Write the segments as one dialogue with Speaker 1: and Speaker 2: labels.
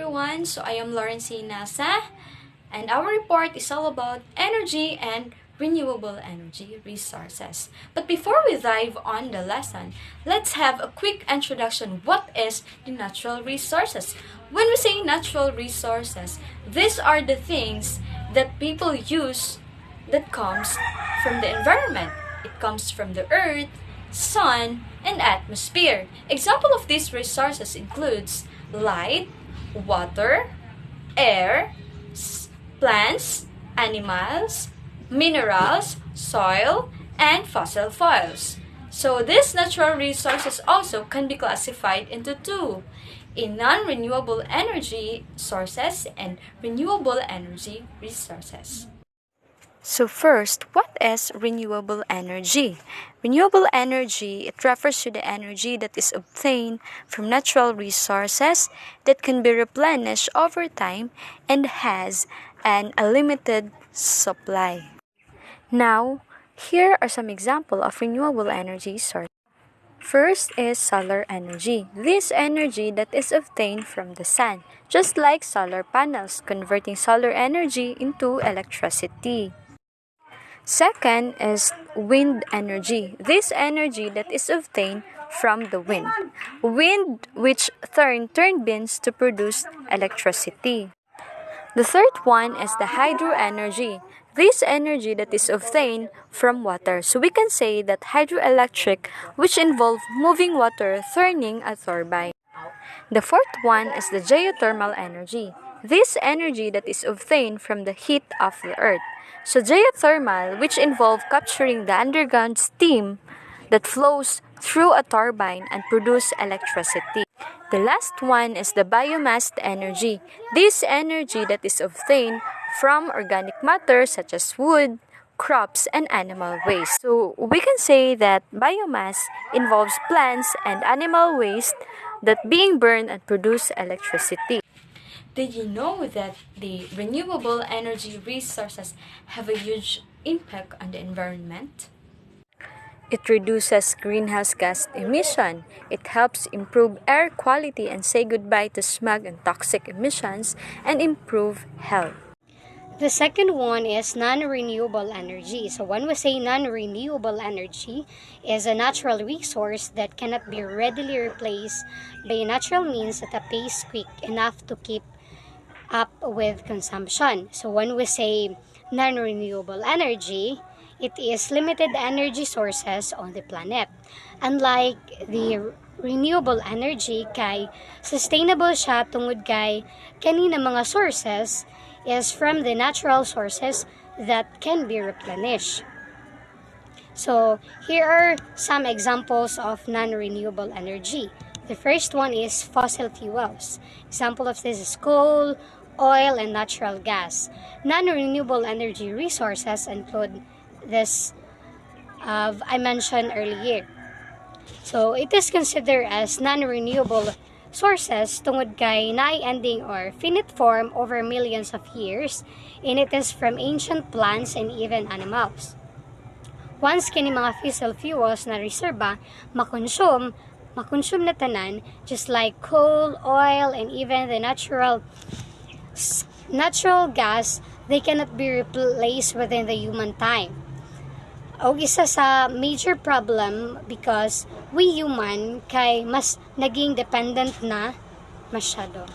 Speaker 1: everyone. So I am Lauren Nasa, and our report is all about energy and renewable energy resources. But before we dive on the lesson, let's have a quick introduction. What is the natural resources? When we say natural resources, these are the things that people use that comes from the environment. It comes from the earth, sun, and atmosphere. Example of these resources includes light, water, air, plants, animals, minerals, soil, and fossil fuels. So these natural resources also can be classified into two: in non-renewable energy sources and renewable energy resources. So first, what is renewable energy? Renewable energy, it refers to the energy that is obtained from natural resources that can be replenished over time and has an unlimited supply. Now, here are some examples of renewable energy sources. First is solar energy. This energy that is obtained from the sun, just like solar panels, converting solar energy into electricity. Second is wind energy. This energy that is obtained from the wind. Wind which turn turbines to produce electricity. The third one is the hydro energy. This energy that is obtained from water. So we can say that hydroelectric, which involve moving water turning a turbine. The fourth one is the geothermal energy. This energy that is obtained from the heat of the earth. So geothermal, which involve capturing the underground steam that flows through a turbine and produce electricity. The last one is the biomass energy. This energy that is obtained from organic matter such as wood, crops, and animal waste. So we can say that biomass involves plants and animal waste that being burned and produce electricity. Did you know that the renewable energy resources have a huge impact on the environment? It reduces greenhouse gas emission. It helps improve air quality and say goodbye to smog and toxic emissions and improve health.
Speaker 2: The second one is non-renewable energy. So when we say non-renewable energy is a natural resource that cannot be readily replaced by natural means at a pace quick enough to keep up with consumption. So when we say non-renewable energy, it is limited energy sources on the planet. Unlike the renewable energy, kay sustainable siya tungod kay kanina mga sources is from the natural sources that can be replenished. So here are some examples of non-renewable energy. The first one is fossil fuels. Example of this is coal, oil, and natural gas. Non-renewable energy resources include this I mentioned earlier. So it is considered as non-renewable sources tungod kay naay-ending or finite form over millions of years, and it is from ancient plants and even animals. Once kini mga fossil fuels na reserba makonsume na tanan, just like coal, oil, and even the natural gas, they cannot be replaced within the human time. O isa sa major problem because we human kay mas naging dependent na masyado.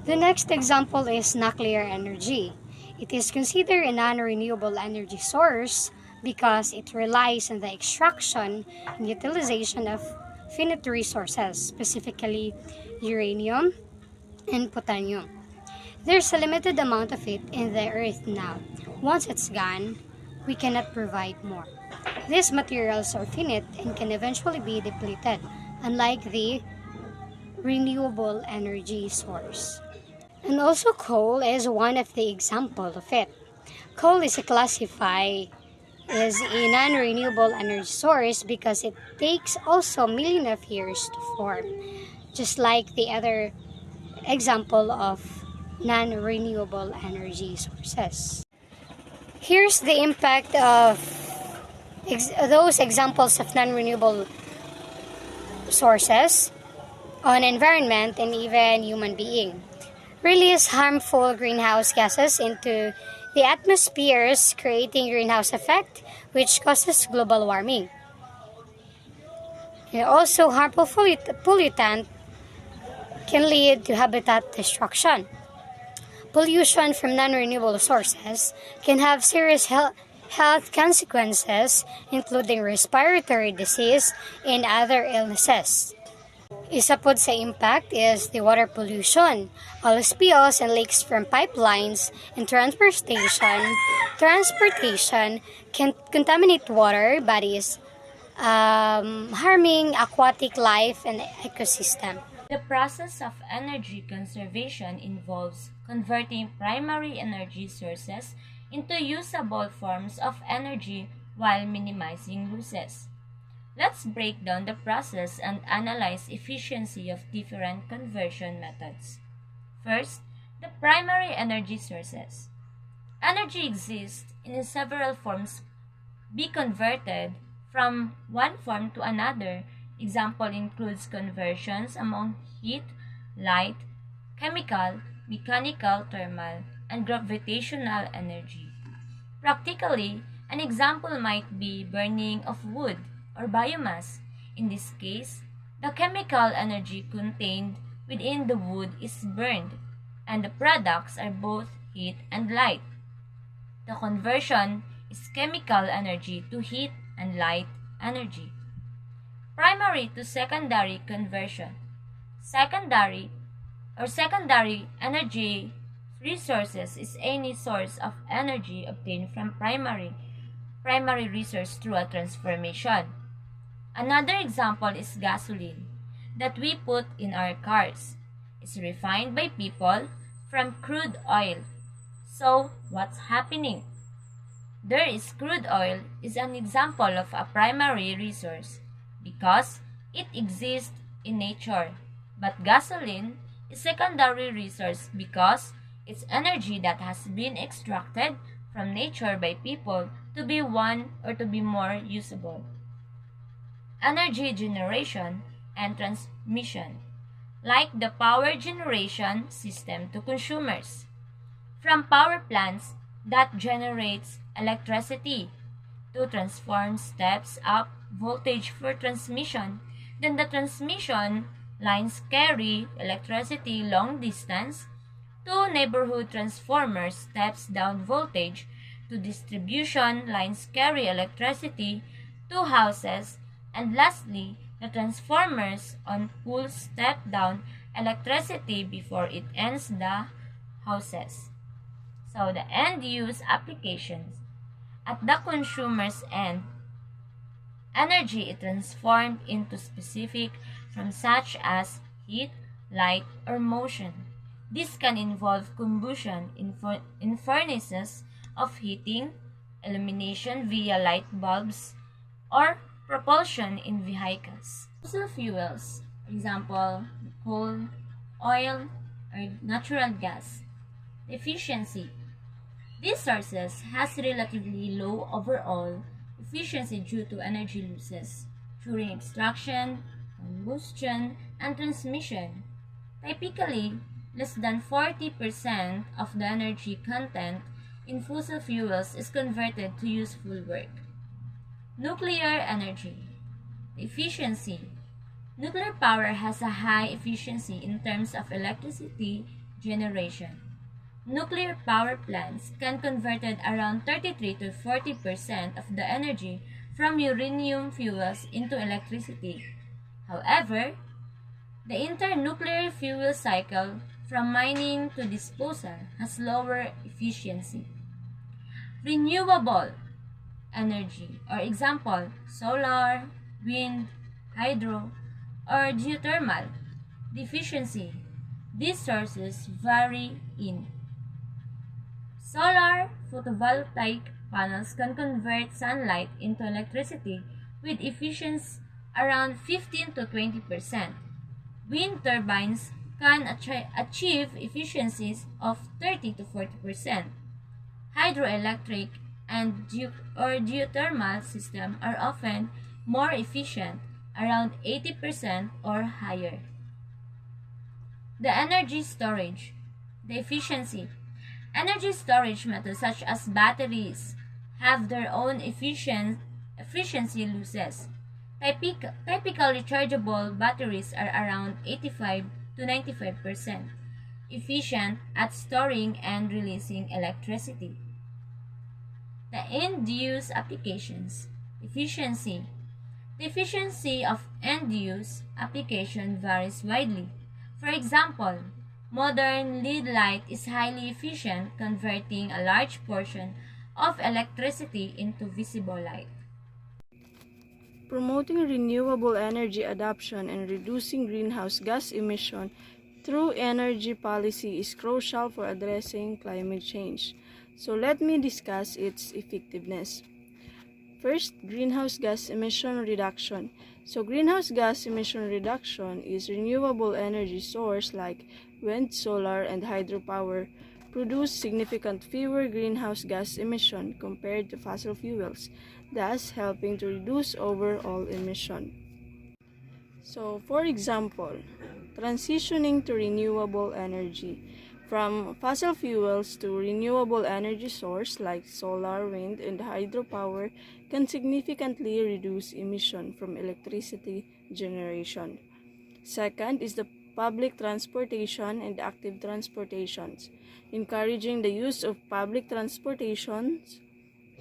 Speaker 2: The next example is nuclear energy. It is considered a non-renewable energy source because it relies on the extraction and utilization of finite resources, specifically uranium and plutonium. There's a limited amount of it in the earth now. Once it's gone, we cannot provide more. These materials are finite and can eventually be depleted, unlike the renewable energy source. And also coal is one of the examples of it. Coal is classified as a non-renewable energy source because it takes also millions of years to form, just like the other example of non-renewable energy sources. Here's the impact of those examples of non-renewable sources on environment and even human being. release harmful greenhouse gases into the atmospheres, creating greenhouse effect, which causes global warming. And also, harmful pollutant can lead to habitat destruction. Pollution from non-renewable sources can have serious health consequences, including respiratory disease and other illnesses. Isa pod sa impact is the water pollution. All spills and leaks from pipelines and transportation can contaminate water bodies, harming aquatic life and ecosystem.
Speaker 3: The process of energy conservation involves converting primary energy sources into usable forms of energy while minimizing losses. Let's break down the process and analyze efficiency of different conversion methods. First, the primary energy sources. Energy exists in several forms be converted from one form to another. Example includes conversions among heat, light, chemical, mechanical, thermal, and gravitational energy. Practically, an example might be burning of wood or biomass. In this case, the chemical energy contained within the wood is burned, and the products are both heat and light. The conversion is chemical energy to heat and light energy. Primary to secondary conversion. Secondary energy resources is any source of energy obtained from primary resource through a transformation. Another example is gasoline that we put in our cars. It's refined by people from crude oil. So, what's happening? There is crude oil is an example of a primary resource because it exists in nature. But gasoline is secondary resource because it's energy that has been extracted from nature by people to be one or to be more usable. Energy generation and transmission, like the power generation system to consumers. From power plants that generates electricity to transform steps up voltage for transmission, then the transmission lines carry electricity long distance to neighborhood transformers steps down voltage to distribution lines carry electricity to houses, and lastly, the transformers on poles step down electricity before it ends the houses. So the end-use applications. At the consumer's end, energy is transformed into specific from such as heat, light, or motion. This can involve combustion in furnaces of heating, illumination via light bulbs, or propulsion in vehicles. Fossil fuels, for example, coal, oil, or natural gas. Efficiency. These sources has relatively low overall efficiency due to energy losses during extraction, combustion, and transmission. Typically, less than 40% of the energy content in fossil fuels is converted to useful work. Nuclear energy. Efficiency. Nuclear power has a high efficiency in terms of electricity generation. Nuclear power plants can convert around 33 to 40% of the energy from uranium fuels into electricity. However, the internuclear fuel cycle from mining to disposal has lower efficiency. Renewable energy, or example, solar, wind, hydro, or geothermal. The efficiency. These sources vary in solar photovoltaic panels can convert sunlight into electricity with efficiency around 15 to 20%. Wind turbines can achieve efficiencies of 30 to 40%. Hydroelectric and geothermal systems are often more efficient, around 80% or higher. The energy storage. The efficiency. Energy storage methods such as batteries have their own efficiency losses. Typical rechargeable batteries are around 85 to 95% efficient at storing and releasing electricity. The end-use applications. Efficiency. The efficiency of end-use application varies widely. For example, modern LED light is highly efficient, converting a large portion of electricity into visible light.
Speaker 4: Promoting renewable energy adoption and reducing greenhouse gas emission through energy policy is crucial for addressing climate change. So let me discuss its effectiveness. First, greenhouse gas emission reduction. So greenhouse gas emission reduction is renewable energy source like wind, solar, and hydropower produce significant fewer greenhouse gas emission compared to fossil fuels, thus helping to reduce overall emission. So, for example, transitioning to renewable energy. From fossil fuels to renewable energy source like solar, wind, and hydropower can significantly reduce emission from electricity generation. Second is the public transportation and active transportations. Encouraging the use of public transportations,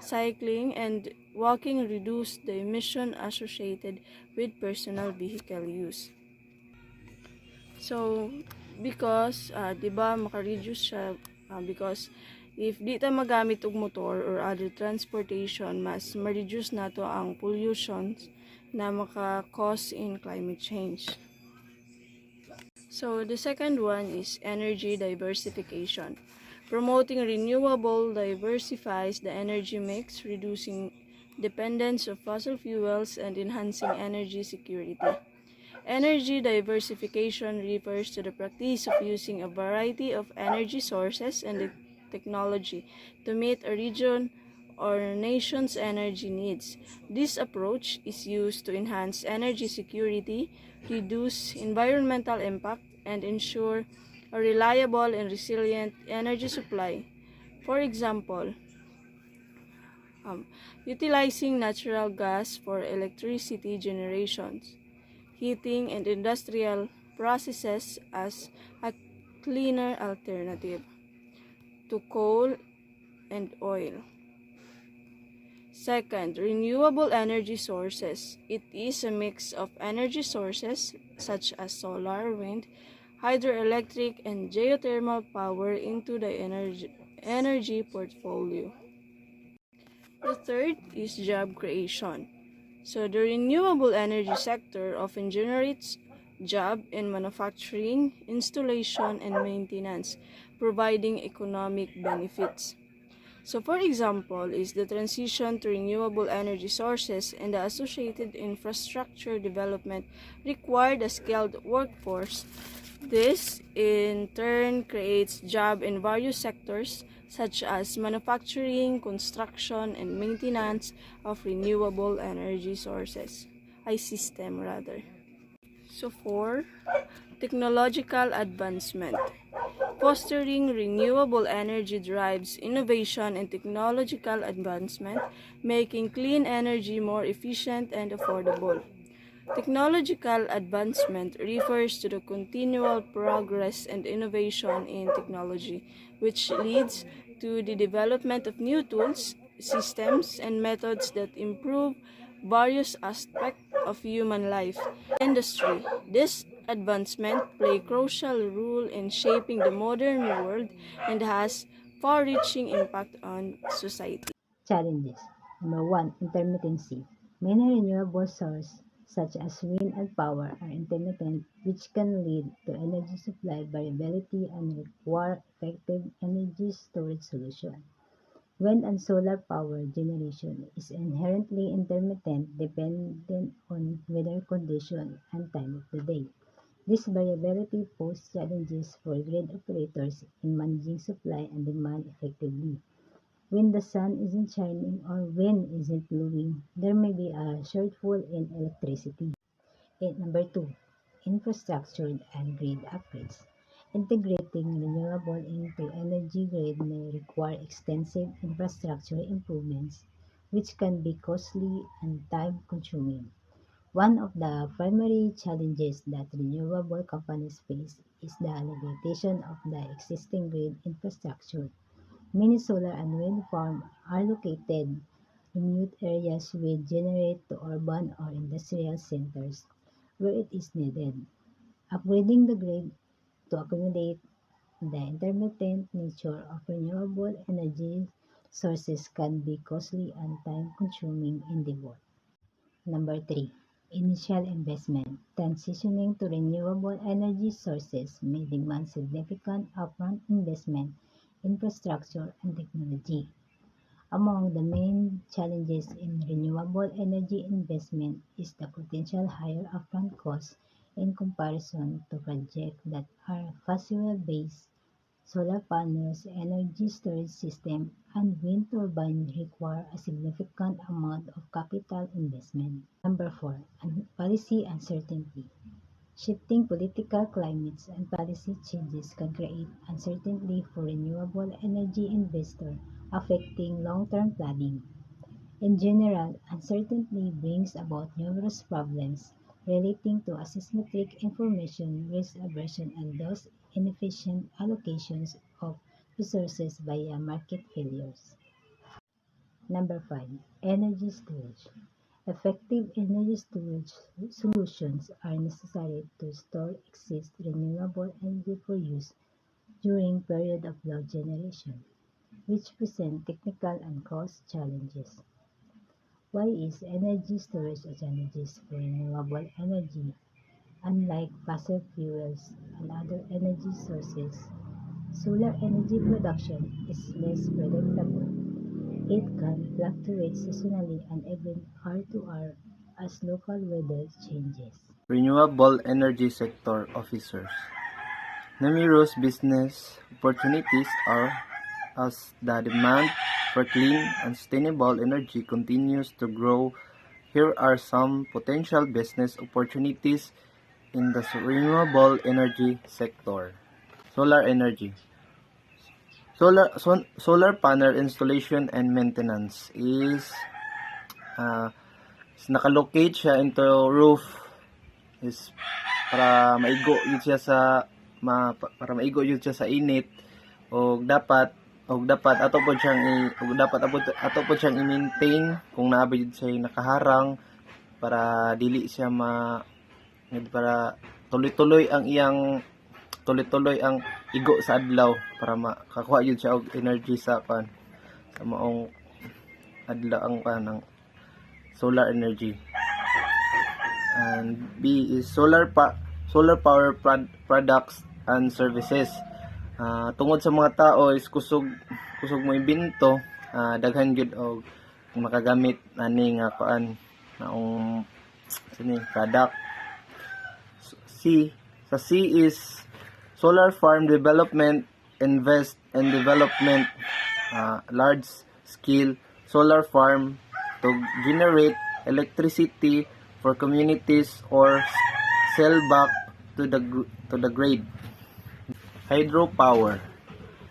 Speaker 4: cycling, and walking reduce the emission associated with personal vehicle use. So, because, di ba, maka-reduce siya, because if di ta magamit og motor or other transportation, mas ma-reduce nato ang pollution na maka-cause in climate change. So, the second one is energy diversification. Promoting renewable diversifies the energy mix, reducing dependence of fossil fuels and enhancing energy security. Energy diversification refers to the practice of using a variety of energy sources and technology to meet a region or nation's energy needs. This approach is used to enhance energy security, reduce environmental impact, and ensure a reliable and resilient energy supply. For example, utilizing natural gas for electricity generations, heating, and industrial processes as a cleaner alternative to coal and oil. Second, renewable energy sources. It is a mix of energy sources such as solar, wind, hydroelectric, and geothermal power into the energy portfolio. The third is job creation. So the renewable energy sector often generates jobs in manufacturing, installation, and maintenance, providing economic benefits. So for example, is the transition to renewable energy sources and the associated infrastructure development required a skilled workforce. This in turn creates jobs in various sectors such as manufacturing, construction, and maintenance of renewable energy sources. System rather. So 4. Technological advancement. Fostering renewable energy drives innovation and technological advancement, making clean energy more efficient and affordable. Technological advancement refers to the continual progress and innovation in technology, which leads to the development of new tools, systems, and methods that improve various aspects of human life. Industry. This advancement play a crucial role in shaping the modern world and has far-reaching impact on society.
Speaker 5: Challenges. Number 1. Intermittency. Many renewable sources, such as wind and power, are intermittent, which can lead to energy supply variability and require effective energy storage solutions. Wind and solar power generation is inherently intermittent, dependent on weather conditions and time of the day. This variability poses challenges for grid operators in managing supply and demand effectively. When the sun isn't shining or wind isn't blowing, there may be a shortfall in electricity. And number 2, infrastructure and grid upgrades. Integrating renewable into energy grid may require extensive infrastructure improvements, which can be costly and time-consuming. One of the primary challenges that renewable companies face is the limitation of the existing grid infrastructure. Many solar and wind farms are located in remote areas which generate to urban or industrial centers where it is needed. Upgrading the grid to accommodate the intermittent nature of renewable energy sources can be costly and time-consuming endeavor. Number 3. Initial investment. Transitioning to renewable energy sources may demand significant upfront investment, infrastructure, and technology. Among the main challenges in renewable energy investment is the potential higher upfront costs in comparison to projects that are fossil based. Solar panels, energy storage system, and wind turbines require a significant amount of capital investment. Number 4. Policy uncertainty. Shifting political climates and policy changes can create uncertainty for renewable energy investors, affecting long-term planning. In general, uncertainty brings about numerous problems relating to asymmetric information, risk aversion, and thus inefficient allocations of resources via market failures. Number 5. Energy storage. Effective energy storage solutions are necessary to store excess renewable energy for use during period of load generation, which present technical and cost challenges. Why is energy storage a challenge for renewable energy? Unlike fossil fuels and other energy sources, solar energy production is less predictable. It can fluctuate seasonally and even hour to hour as local weather changes.
Speaker 6: Renewable energy sector officers. Numerous business opportunities are as the demand for clean and sustainable energy continues to grow. Here are some potential business opportunities in the renewable energy sector. Solar energy. Solar panel installation and maintenance uh, is nakalocate siya into roof is para maigo yun siya sa para maigo yun siya sa init og dapat ato pod siyang ato pod siyang i-maintain kung naa ba yun siya nakaharang para dili siya para tuloy-tuloy ang igo sa adlaw para makakuha yun siya og energy sa maong adlaw ang solar energy. And B is solar power products and services. Tungod sa mga tao is kusog mo ibinto, daghan gyud og makagamit ani nga naong product. C is solar farm development, invest in development, large scale solar farm to generate electricity for communities or sell back to the grid. Hydropower.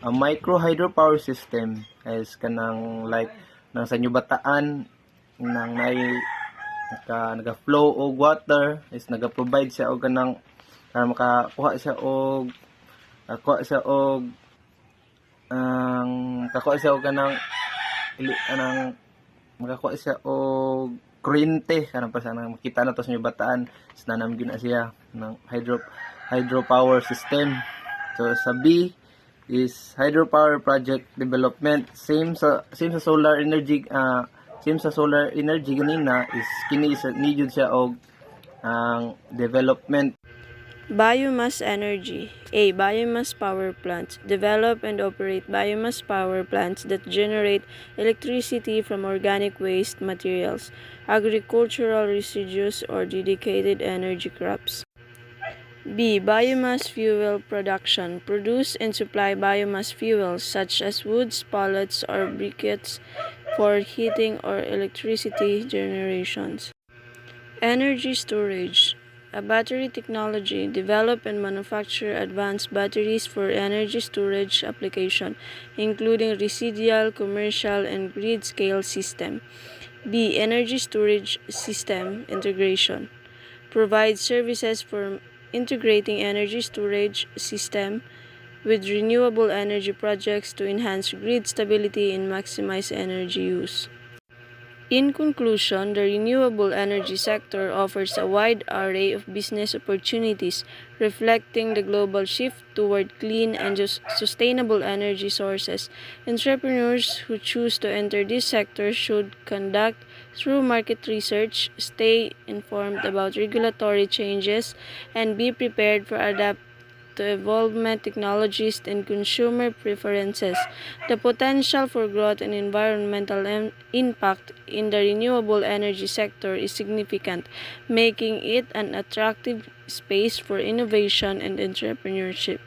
Speaker 6: A micro hydropower system is kanang like nang sa bataan nang naga-flow og water is naga-provide siya og kanang makakuha siya og makakuha siya og kuryente kanang pa nang makita na to sa bataan is nanam gyud na siya ng hydropower system. So sa B is hydropower project development, same sa solar energy ganina is kini is need siya og development.
Speaker 4: Biomass energy. A. Biomass power plants. Develop and operate biomass power plants that generate electricity from organic waste materials, agricultural residues, or dedicated energy crops. B. Biomass fuel production. Produce and supply biomass fuels such as woods, pellets, or briquettes for heating or electricity generations. Energy storage. a battery technology, develop and manufacture advanced batteries for energy storage application, including residual, commercial, and grid-scale system. B. Energy storage system integration. Provide services for integrating energy storage system with renewable energy projects to enhance grid stability and maximize energy use. In conclusion, the renewable energy sector offers a wide array of business opportunities, reflecting the global shift toward clean and sustainable energy sources. Entrepreneurs who choose to enter this sector should conduct through market research, stay informed about regulatory changes, and be prepared for adaptation to evolving technologies and consumer preferences. The potential for growth and environmental impact in the renewable energy sector is significant, making it an attractive space for innovation and entrepreneurship.